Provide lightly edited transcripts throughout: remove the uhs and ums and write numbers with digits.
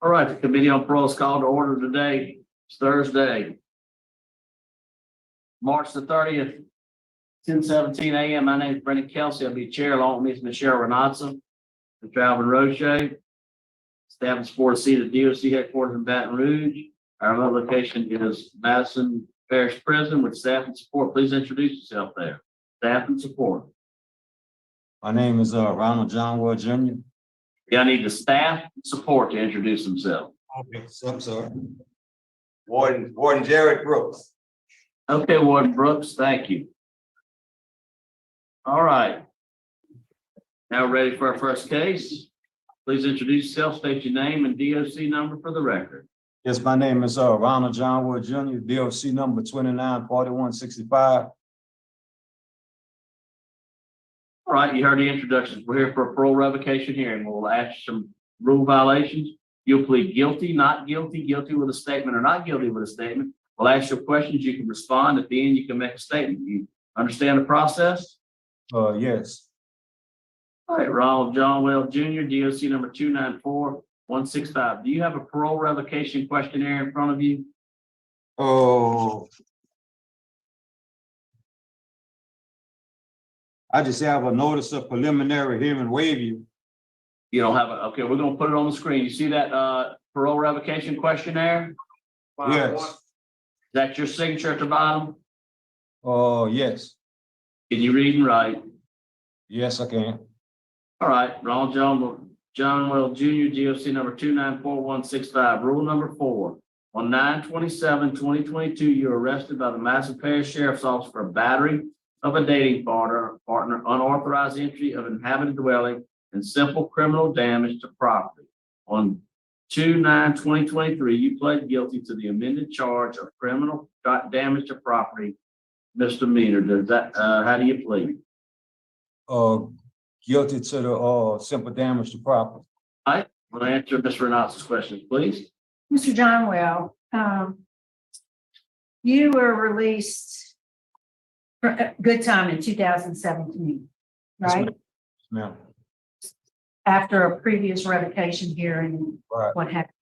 All right, the Committee on Parole is called to order today. It's Thursday, March the 30th, 10:17 a.m. My name is Brendan Kelsey. I'll be chair along with Ms. Michelle Renatza, Mr. Alvin Roche, staff and support seat at DOC headquarters in Baton Rouge. Our remote location is Madison Parish Prison with staff and support. Please introduce yourself there. Staff and support. My name is Ronald Jr Jr. Yeah, I need the staff support to introduce themselves. Okay, so I'm sorry. Warden Jared Brooks. Okay, Warden Brooks, thank you. All right. Now we're ready for our first case. Please introduce yourself, state your name and DOC number for the record. Yes, my name is Ronald Jr Jr. DOC number 294165. All right, you heard the introductions. We're here for a parole revocation hearing. We'll ask you some rule violations. You'll plead guilty, not guilty, guilty with a statement, or not guilty with a statement. We'll ask you questions. You can respond. At the end, you can make a statement. You understand the process? Yes. All right, Ronald Johnwell Jr., DOC number 294165. Do you have a parole revocation questionnaire in front of you? Oh, I just have a notice of preliminary hearing waiver. You don't have it. Okay, we're going to put it on the screen. You see that parole revocation questionnaire? Yes. Is that your signature at the bottom? Oh, yes. Can you read and write? Yes, I can. All right, Ronald Johnwell Jr., DOC number 294165. Rule number 4. On 9/27/2022, you were arrested by the Madison Parish Sheriff's Office for battery of a dating partner, unauthorized entry of inhabited dwelling, and simple criminal damage to property. On 2/9/2023, you pled guilty to the amended charge of criminal damage to property misdemeanor. Does that? How do you plead? Guilty to the simple damage to property. All right, we'll answer Ms. Renatza's questions, please. Mr. Johnwell, you were released for a good time in 2017, right? Yes, ma'am. After a previous revocation hearing, Right. what happened?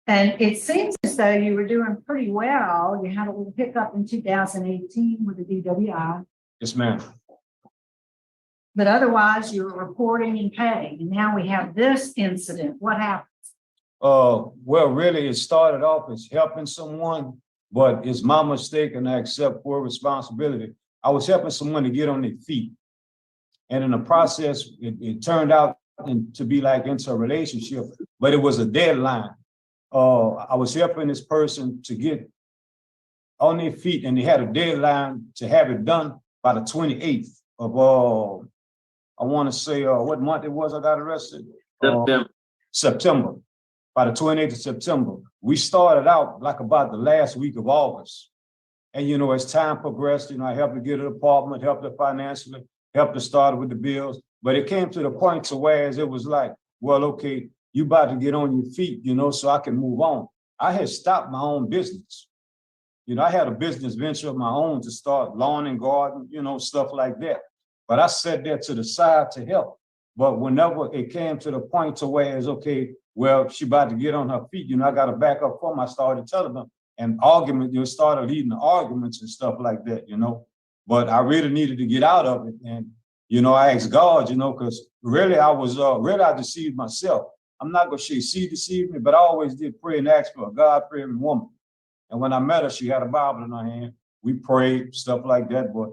And it seems as though you were doing pretty well. You had a little hiccup in 2018 with the DWI, Yes, ma'am. but otherwise you were reporting and paying. And now we have this incident. What happened? Well, really, it started off as helping someone, but it's my mistake and I accept full responsibility. I was helping someone to get on their feet. And in the process, it turned out to be like into a relationship, but it was a deadline. I was helping this person to get on their feet, and they had a deadline to have it done by the 28th of, I want to say, what month it was I got arrested? September. By the 28th of September. We started out like about the last week of August. And, you know, as time progressed, you know, I helped to get an apartment, helped her financially, helped to start with the bills. But it came to the point to where it was like, well, okay, you about to get on your feet, you know, so I can move on. I had stopped my own business. You know, I had a business venture of my own to start lawn and garden, you know, stuff like that. But I set that to the side to help. But whenever it came to the point to where it's okay, well, she about to get on her feet, you know, I got to back up for them. I started telling them, and argument, you know, started leading to arguments and stuff like that, you know. But I really needed to get out of it. And, you know, I asked God, you know, because really I deceived myself. I'm not going to say she deceived me, but I always did pray and ask for a God-fearing woman. And when I met her, she had a Bible in her hand. We prayed, stuff like that. But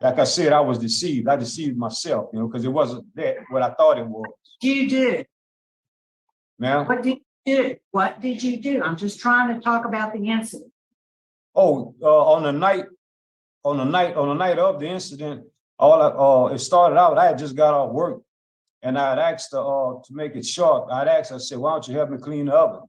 like I said, I was deceived. I deceived myself, you know, because it wasn't that what I thought it was. You did. Ma'am? What did you do? What did you do? I'm just trying to talk about the incident. Oh, on the night of the incident, it started out, I had just got off work, and I had asked her to make it short. I said, why don't you help me clean the oven?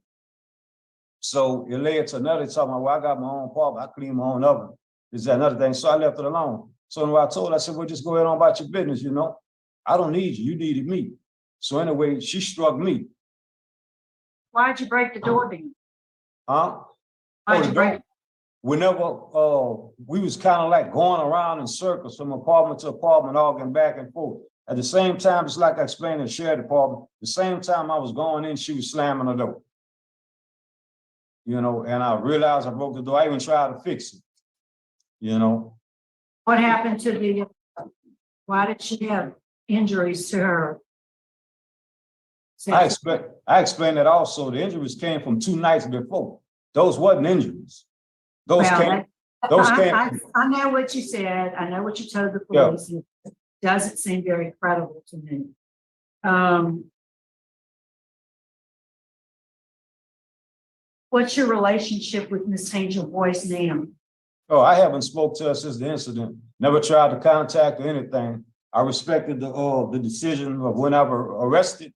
So it led to another talking about, well, I got my own apartment, I clean my own oven. Is that another thing? So I left it alone. So when I told her, I said, well, just go ahead on about your business, you know. I don't need you, you needed me. So anyway, she struck me. Why'd you break the door down? Huh? Why'd you break? Whenever we was kind of like going around in circles from apartment to apartment, arguing back and forth. At the same time, just like I explained in the sheriff department, the same time I was going in, she was slamming the door. you know, and I realized I broke the door. I even tried to fix it, you know. What happened to why did she have injuries to her? I explained that also. The injuries came from 2 nights before. Those wasn't injuries. Those came. I know what you said. I know what you told the police. Yeah. It doesn't seem very credible to me. What's your relationship with Miss Angel Boyce now? Oh, I haven't spoke to her since the incident. Never tried to contact or anything. I respected the decision of whenever arrested.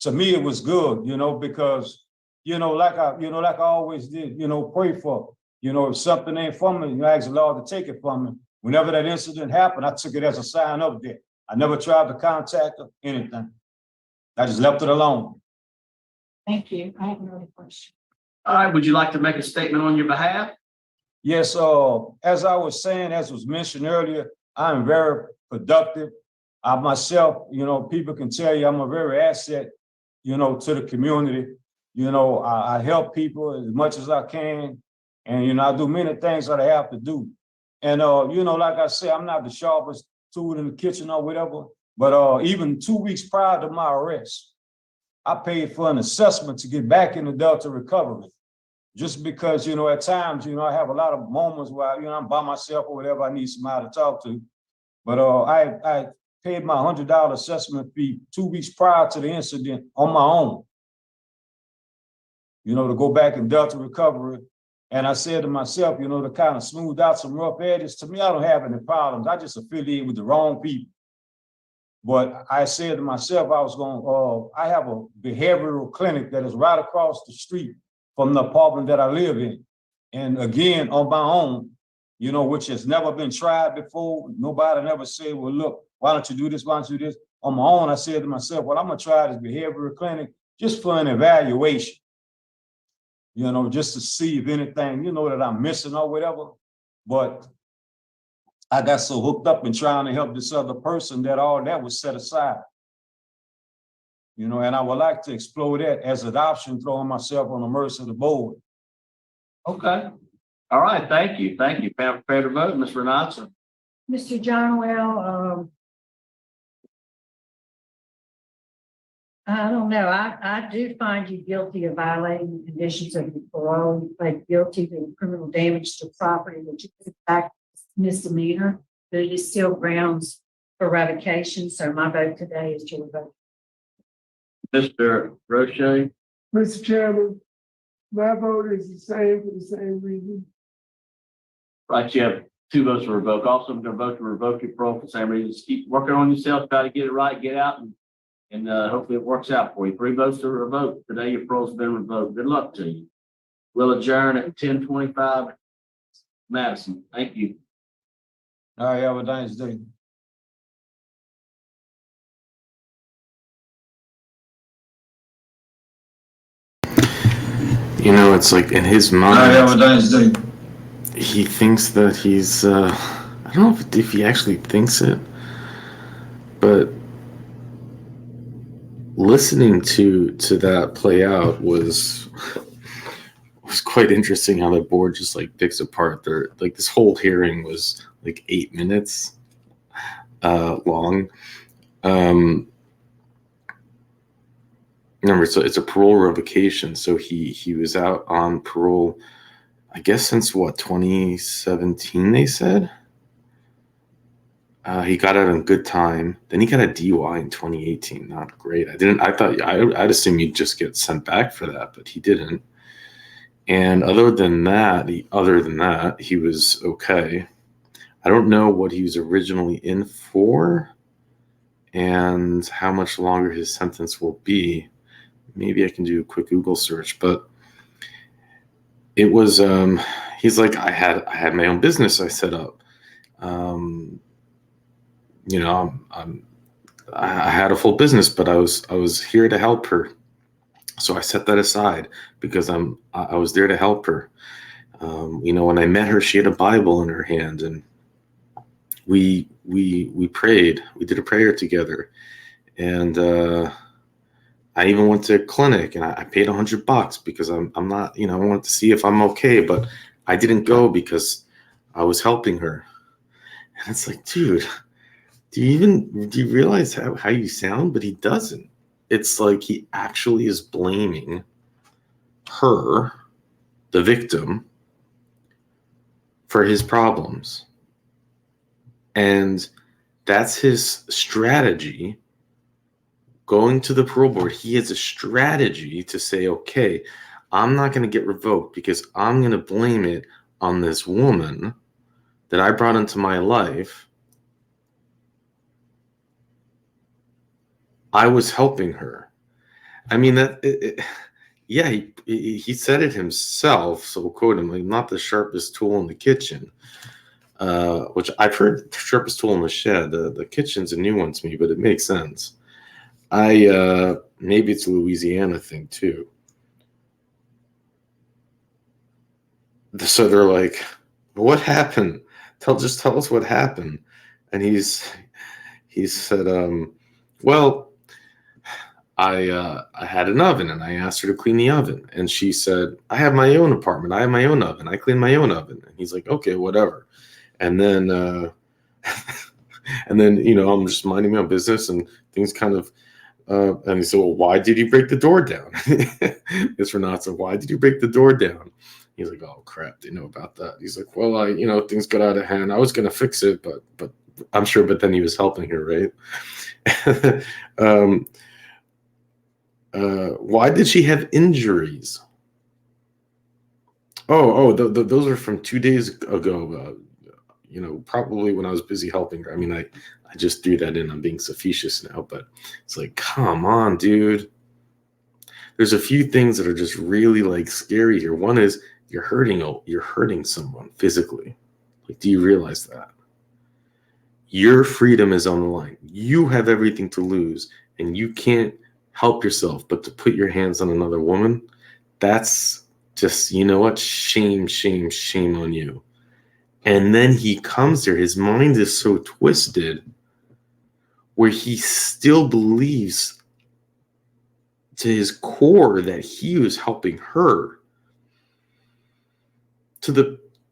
To me, it was good, you know, because, like I always did, pray for, if something ain't from me, you ask the Lord to take it from me. Whenever that incident happened, I took it as a sign of that. I never tried to contact her, anything. I just left it alone. Thank you. I have another question. All right, would you like to make a statement on your behalf? Yes, as I was saying, as was mentioned earlier, I'm very productive. I myself, people can tell you I'm a very asset, to the community. I help people as much as I can. And, I do many things that I have to do. And, like I said, I'm not the sharpest tool in the kitchen or whatever. But even 2 weeks prior to my arrest, I paid for an assessment to get back into Delta recovery. Just because, at times, I have a lot of moments where, I'm by myself or whatever, I need somebody to talk to. But I paid my $100 assessment fee 2 weeks prior to the incident on my own, to go back in Delta recovery. And I said to myself, to kind of smooth out some rough edges. To me, I don't have any problems. I just affiliate with the wrong people. But I said to myself, I have a behavioral clinic that is right across the street from the apartment that I live in. And again, on my own, which has never been tried before. Nobody never said, well, look, why don't you do this? Why don't you do this? On my own, I said to myself, well, I'm going to try this behavioral clinic just for an evaluation, just to see if anything, that I'm missing or whatever. But I got so hooked up in trying to help this other person that all that was set aside. And I would like to explore that as an option, throwing myself on the mercy of the board. Okay. All right. Thank you. Thank you. Prepared to vote, Ms. Renata. Mr. Johnwell, I don't know. I do find you guilty of violating the conditions of your parole. You pled guilty to criminal damage to property, which is in fact misdemeanor, but it is still grounds for revocation. So my vote today is to revoke. Mr. Roche. Mr. Chairman, my vote is the same for the same reason. Right, you have 2 votes to revoke. Also, I'm going to vote to revoke your parole for the same reason. Just keep working on yourself, try to get it right, get out, and hopefully it works out for you. 3 votes to revoke. Today your parole's been revoked. Good luck to you. We'll adjourn at 10:25. Madison. Thank you. All right, have a nice day. It's like in his mind. All right, have a nice day. He thinks that he's, I don't know if he actually thinks it, but listening to that play out was quite interesting. How the board just like picks apart their, like this whole hearing was like 8 minutes long. Remember, so it's a parole revocation. So he was out on parole, I guess since what, 2017, they said? He got out in good time. Then he got a DUI in 2018. Not great. I'd assume he'd just get sent back for that, but he didn't. And other than that, he was okay. I don't know what he was originally in for and how much longer his sentence will be. Maybe I can do a quick Google search, but it was, he's like, I had my own business I set up. I had a full business, but I was here to help her. So I set that aside because I was there to help her. When I met her, she had a Bible in her hand, and we prayed. We did a prayer together, and I even went to a clinic and I paid $100 because I'm not, I wanted to see if I'm okay, but I didn't go because I was helping her. And it's like, dude, do you realize how you sound? But he doesn't. It's like he actually is blaming her, the victim, for his problems. And that's his strategy. Going to the parole board, he has a strategy to say, okay, I'm not going to get revoked because I'm going to blame it on this woman that I brought into my life. I was helping her. I mean, yeah, he said it himself, so we'll quote him, like, not the sharpest tool in the kitchen, which I've heard sharpest tool in the shed. The kitchen's a new one to me, but it makes sense. Maybe it's a Louisiana thing too. So they're like, what happened? Just tell us what happened. And he said, well, I had an oven and I asked her to clean the oven. And she said, I have my own apartment. I have my own oven. I clean my own oven. And he's like, okay, whatever. And then, I'm just minding my own business and things kind of, and he said, well, why did you break the door down? It's Renata said, why did you break the door down? He's like, oh crap, they know about that. He's like, well, things got out of hand. I was going to fix it, but I'm sure, but then he was helping her, right? Why did she have injuries? Those are from 2 days ago. Probably when I was busy helping her. I mean, I just threw that in. I'm being facetious now, but it's like, come on, dude. There's a few things that are just really like scary here. One is you're hurting someone physically. Like, do you realize that? Your freedom is on the line. You have everything to lose, and you can't help yourself but to put your hands on another woman. That's just, you know what? Shame, shame, shame on you. And then he comes there. His mind is so twisted where he still believes to his core that he was helping her,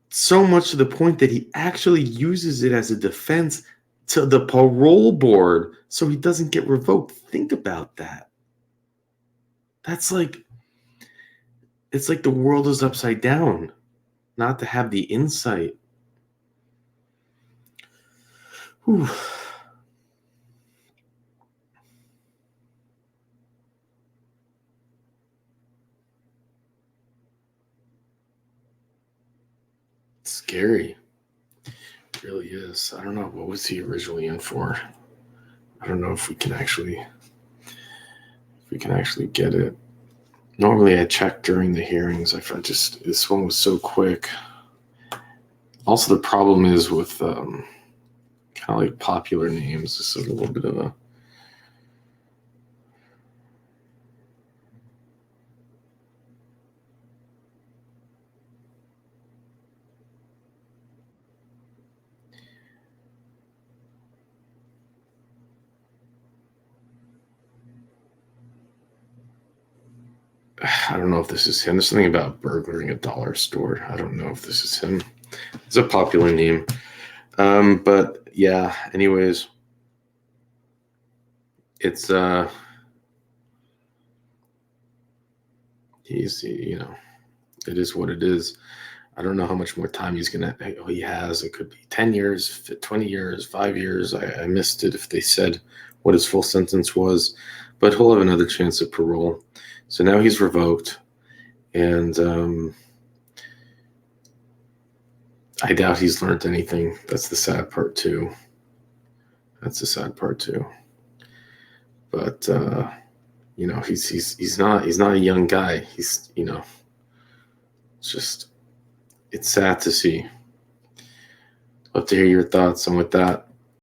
so much to the point that he actually uses it as a defense to the parole board so he doesn't get revoked. Think about that. That's like, it's like the world is upside down, not to have the insight. Whew. It's scary. It really is. I don't know. What was he originally in for? I don't know if we can actually get it. Normally I check during the hearings. This one was so quick. Also, the problem is with kind of like popular names. This is a little bit of a I don't know if this is him. There's something about burglaring a dollar store. I don't know if this is him. It's a popular name. But yeah, anyways, it's it is what it is. I don't know how much more time he has. It could be 10 years, 20 years, 5 years. I missed it if they said what his full sentence was, but he'll have another chance at parole. So now he's revoked, and I doubt he's learned anything. That's the sad part too. But he's not a young guy. It's sad to see. Love to hear your thoughts. And with that,